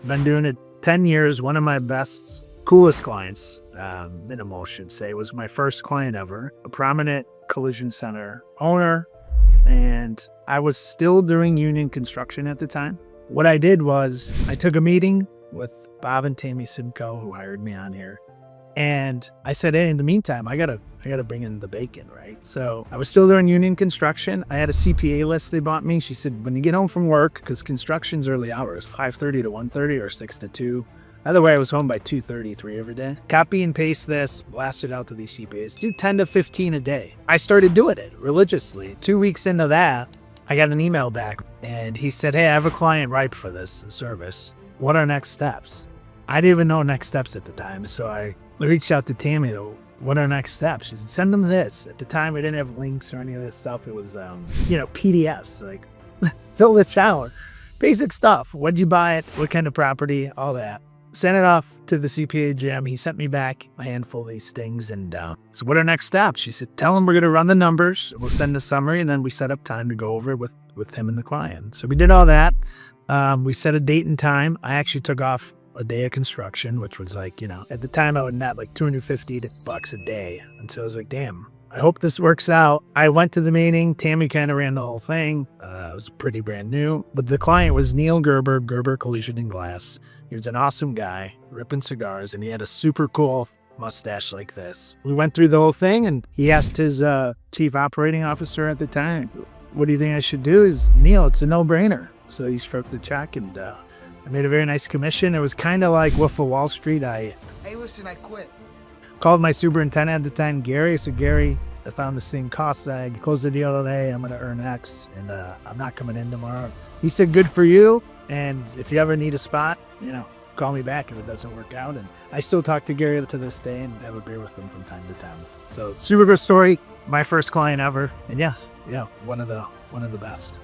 Been doing it 10 years. One of my best, coolest clients, minimal should say, was my first client ever, a prominent collision center owner. And I was still doing union construction at the time. What I did was I took a meeting with Bob and Tammy Simcoe, who hired me on here. And I said, hey, in the meantime, I gotta bring in the bacon, right? So I was still doing union construction. I had a CPA list they bought me. She said, when you get home from work, because construction's early hours, 5:30 to 1:30 or 6 to 2. Either way, I was home by 2:30, 3 every day. Copy and paste this, blast it out to these CPAs. Do 10 to 15 a day. I started doing it religiously. 2 weeks into that, I got an email back and he said, hey, I have a client ripe for this service. What are next steps? I didn't even know next steps at the time. So I reached out to Tammy, what are next steps? She said, send them this. At the time, we didn't have links or any of this stuff. It was, PDFs, like fill this out. Basic stuff. What'd you buy it? What kind of property? All that. Sent it off to the CPA Jim. He sent me back a handful of these things. And so what are next steps? She said, tell him we're going to run the numbers. We'll send a summary. And then we set up time to go over it with him and the client. So we did all that. We set a date and time. I actually took off a day of construction, which was like, at the time I would net like $250 a day. And so I was like, damn, I hope this works out. I went to the meeting. Tammy kind of ran the whole thing. It was pretty brand new, but the client was Neil Gerber, Gerber Collision Glass. He was an awesome guy, ripping cigars, and he had a super cool mustache like this. We went through the whole thing, and he asked his chief operating officer at the time, what do you think I should do? Is Neil, it's a no-brainer. So he stroked the check, and I made a very nice commission. It was kind of like Wolf of Wall Street. Hey, listen, I quit. Called my superintendent at the time, Gary. I said, Gary, I found this thing, CostSeg, closed the deal today. I'm going to earn X, and I'm not coming in tomorrow. He said, good for you. And if you ever need a spot, call me back if it doesn't work out. And I still talk to Gary to this day and have a beer with him from time to time. So super good story. My first client ever. And yeah, one of the best.